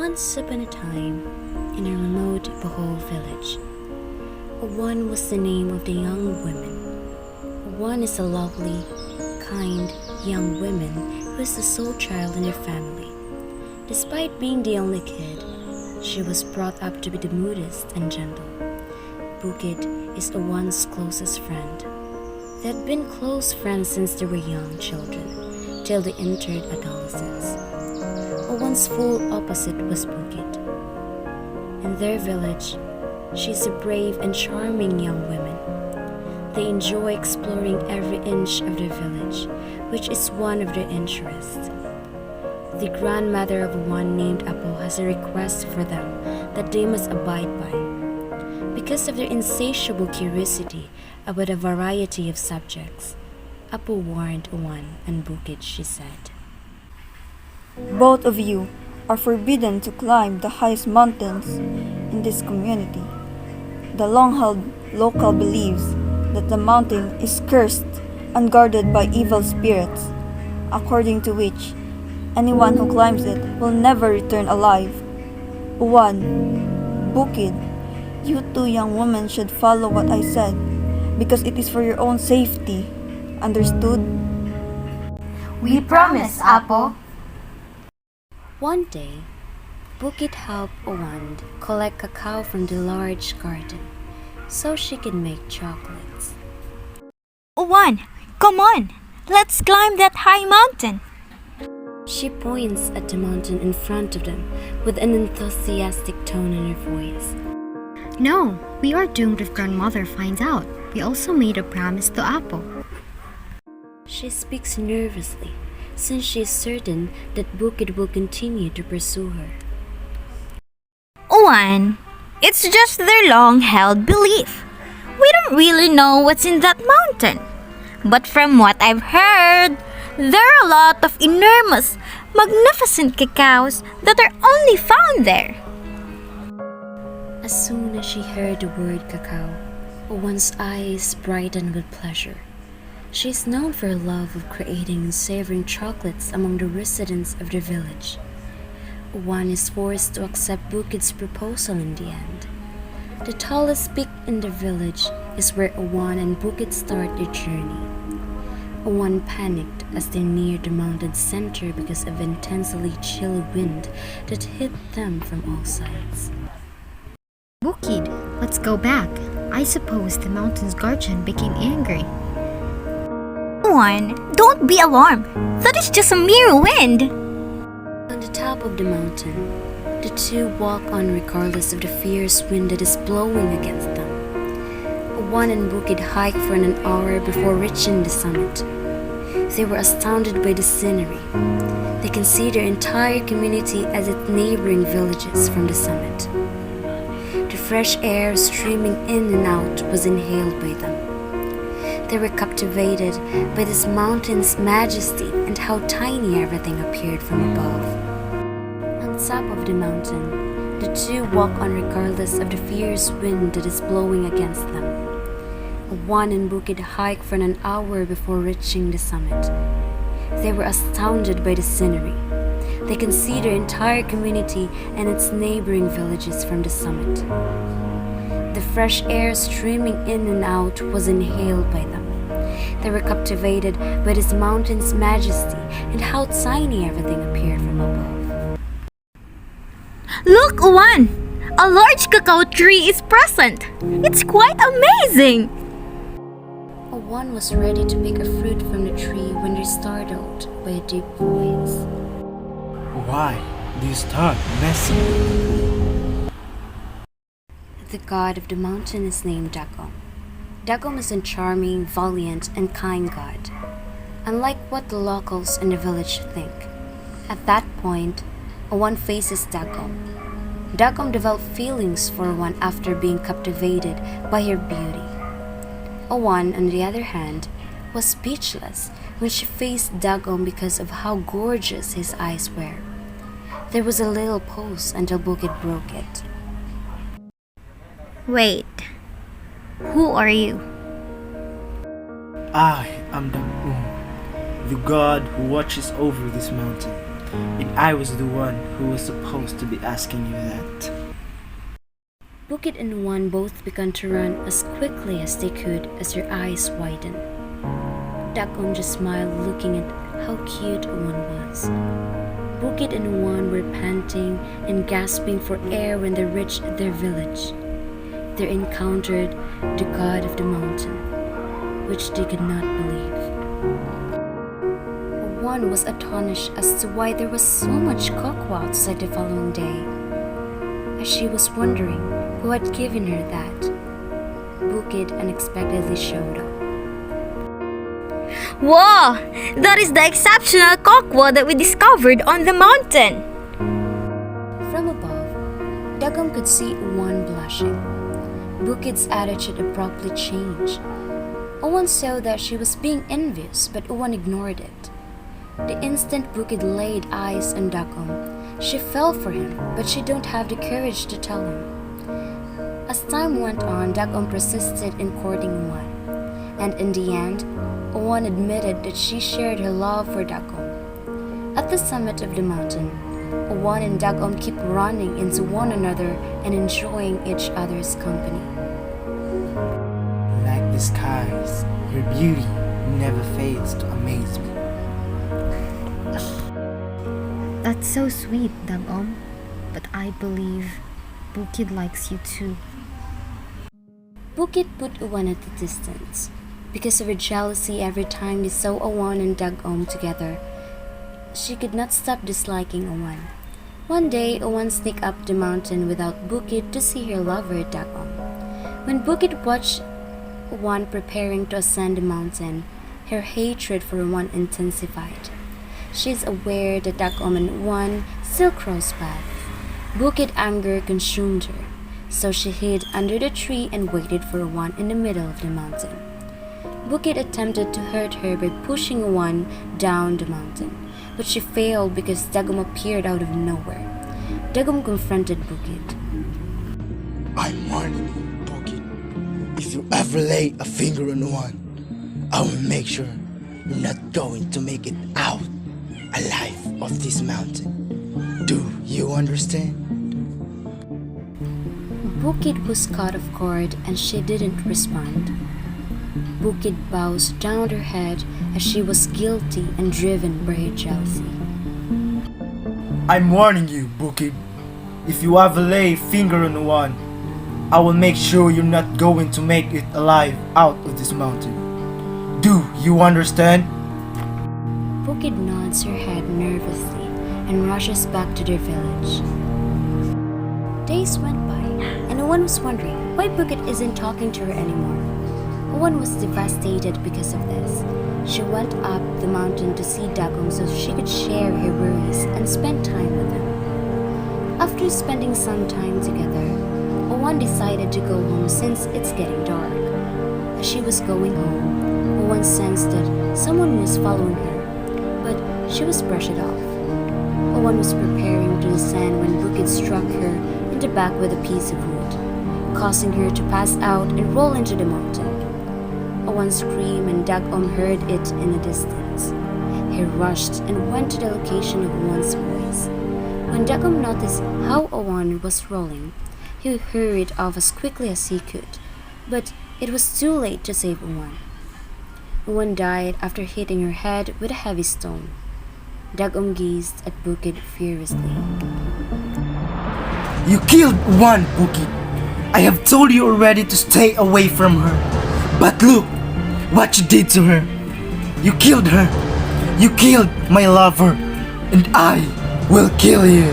Once upon a time, in a remote Bohol village, one was the name of the young woman. One is a lovely, kind young woman who is the sole child in her family. Despite being the only kid, she was brought up to be the modest and gentle. Bukid is Owan's closest friend. They had been close friends since they were young children, till they entered adolescence. Owan's full opposite was Bukid. In their village, she is a brave and charming young woman. They enjoy exploring every inch of their village, which is one of their interests. The grandmother of one named Apo has a request for them that they must abide by. Because of their insatiable curiosity about a variety of subjects, Apo warned Owan and Bukid, she said. Both of you are forbidden to climb the highest mountains in this community. The long-held local believes that the mountain is cursed and guarded by evil spirits, according to which anyone who climbs it will never return alive. One, Bukid, you two young women should follow what I said, because it is for your own safety. Understood? We promise, Apo. One day, Bukid helped Owan collect cacao from the large garden so she could make chocolates. Owan, come on! Let's climb that high mountain! She points at the mountain in front of them with an enthusiastic tone in her voice. No, we are doomed if grandmother finds out. We also made a promise to Apo. She speaks nervously, since she is certain that Bukid will continue to pursue her. Owan, it's just their long-held belief. We don't really know what's in that mountain. But from what I've heard, there are a lot of enormous, magnificent cacaos that are only found there. As soon as she heard the word cacao, Owan's eyes brightened with pleasure. She is known for her love of creating and savoring chocolates among the residents of the village. Owan is forced to accept Bukid's proposal in the end. The tallest peak in the village is where Owan and Bukid start their journey. Owan panicked as they neared the mountain's center because of intensely chilly wind that hit them from all sides. Bukid, let's go back. I suppose the mountain's guardian became angry. Owan, don't be alarmed. That is just a mere wind. On the top of the mountain, the two walk on regardless of the fierce wind that is blowing against them. Owan and Bukid hike for an hour before reaching the summit. They were astounded by the scenery. They can see their entire community as its neighboring villages from the summit. The fresh air streaming in and out was inhaled by them. They were captivated by this mountain's majesty and how tiny everything appeared from above. On top of the mountain, the two walk on regardless of the fierce wind that is blowing against them. Owan and Bukid hike for an hour before reaching the summit. They were astounded by the scenery. They can see their entire community and its neighboring villages from the summit. The fresh air streaming in and out was inhaled by them. They were captivated by this mountain's majesty and how tiny everything appeared from above. Look, Owan! A large cacao tree is present. It's quite amazing. Owan was ready to pick a fruit from the tree when they're startled by a deep voice. Why do you start messing? The god of the mountain is named Dagom. Dagom is a charming, valiant, and kind god, unlike what the locals in the village think. At that point, Owan faces Dagom. Dagom developed feelings for Owan after being captivated by her beauty. Owan, on the other hand, was speechless when she faced Dagom because of how gorgeous his eyes were. There was a little pause until Bukid broke it. Wait, who are you? I am the god who watches over this mountain. And I was the one who was supposed to be asking you that. Bukid and Juan both began to run as quickly as they could as their eyes widened. Dagom just smiled looking at how cute Juan was. Bukid and Juan were panting and gasping for air when they reached their village. They encountered the god of the mountain, which they could not believe. Juan was astonished as to why there was so much cocoa outside the following day. As she was wondering who had given her that, Bukid unexpectedly showed up. Wow! That is the exceptional cocoa that we discovered on the mountain! From above, Dagom could see Juan blushing. Bukid's attitude abruptly changed. Juan saw that she was being envious, but Juan ignored it. The instant Bukid laid eyes on Dagom, she fell for him, but she don't have the courage to tell him. As time went on, Dagom persisted in courting Juan, and in the end, Juan admitted that she shared her love for Dagom. At the summit of the mountain, Juan and Dagom keep running into one another and enjoying each other's company. Like the skies, your beauty never fails to amaze me. That's so sweet, Dagom. But I believe Bukid likes you too. Bukid put Juan at a distance. Because of her jealousy every time they saw Juan and Dagom together, she could not stop disliking Juan. One day, Juan sneaked up the mountain without Bukid to see her lover Dagom. When Bukid watched Juan preparing to ascend the mountain, her hatred for Juan intensified. She is aware that Dagom and Juan still cross paths. Bukid's anger consumed her, so she hid under the tree and waited for Juan in the middle of the mountain. Bukid attempted to hurt her by pushing Juan down the mountain, but she failed because Dagom appeared out of nowhere. Dagom confronted Bukid. I'm warning you, Bukid. If you ever lay a finger on one, I will make sure you're not going to make it out alive of this mountain. Do you understand? Bukid was caught off guard and she didn't respond. Bukid bows down her head as she was guilty and driven by her jealousy. I'm warning you, Bukid. If you ever lay a finger on one, I will make sure you're not going to make it alive out of this mountain. Do you understand? Bukid nods her head nervously and rushes back to their village. Days went by, and Juan was wondering why Bukid isn't talking to her anymore. Juan was devastated because of this. She went up the mountain to see Dagom so she could share her worries and spend time with him. After spending some time together, Juan decided to go home since it's getting dark. As she was going home, Juan sensed that someone was following her, but she was brushed it off. Juan was preparing to descend when Bukid struck her in the back with a piece of wood, causing her to pass out and roll into the mountain. Juan screamed and Dagom heard it in the distance. He rushed and went to the location of Juan's voice. When Dagom noticed how Juan was rolling, he hurried off as quickly as he could, but it was too late to save Juan. Juan died after hitting her head with a heavy stone. Dagom gazed at Bukid furiously. You killed one, Bukid. I have told you already to stay away from her. But look what you did to her. You killed her. You killed my lover. And I will kill you.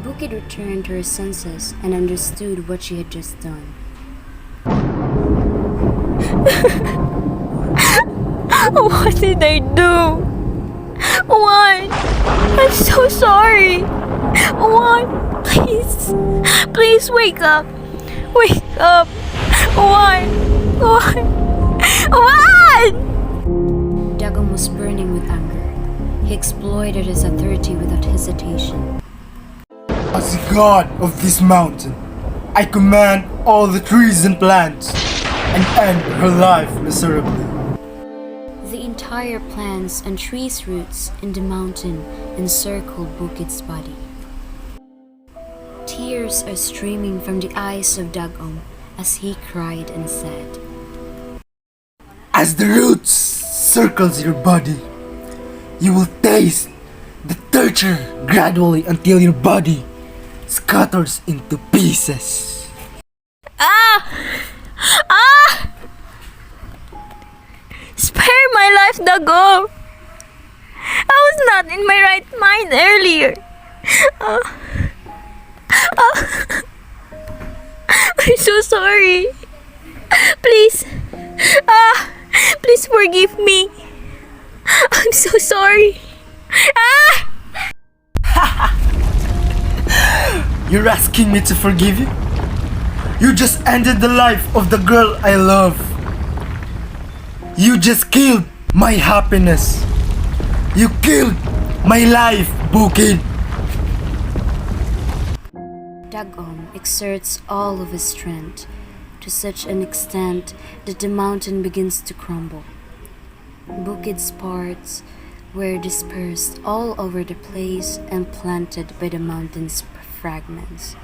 Bukid returned to her senses and understood what she had just done. What did I do? Juan, I'm so sorry. Juan, please wake up. Wake up. Juan. Dagom was burning with anger. He exploited his authority without hesitation. As the god of this mountain, I command all the trees and plants and end her life miserably. The entire plants and trees' roots in the mountain encircle Bukid's body. Tears are streaming from the eyes of Dagom as he cried and said, As the roots circles your body, you will taste the torture gradually until your body scatters into pieces. Ah! Ah! Spare my life, Dago! I was not in my right mind earlier. I'm so sorry. Please, please forgive me. I'm so sorry. You're asking me to forgive you? You just ended the life of the girl I love. You just killed my happiness. You killed my life, Bukid. Dagom exerts all of his strength to such an extent that the mountain begins to crumble. Bukid's parts were dispersed all over the place and planted by the mountain's fragments.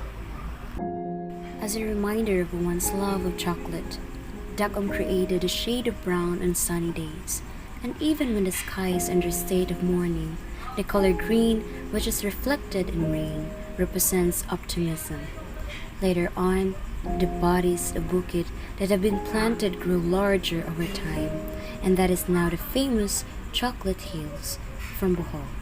As a reminder of one's love of chocolate, Dagom created a shade of brown on sunny days, and even when the sky is under a state of mourning, the color green, which is reflected in rain, represents optimism. Later on, the bodies of Bukid that have been planted grew larger over time, and that is now the famous chocolate hills from Bohol.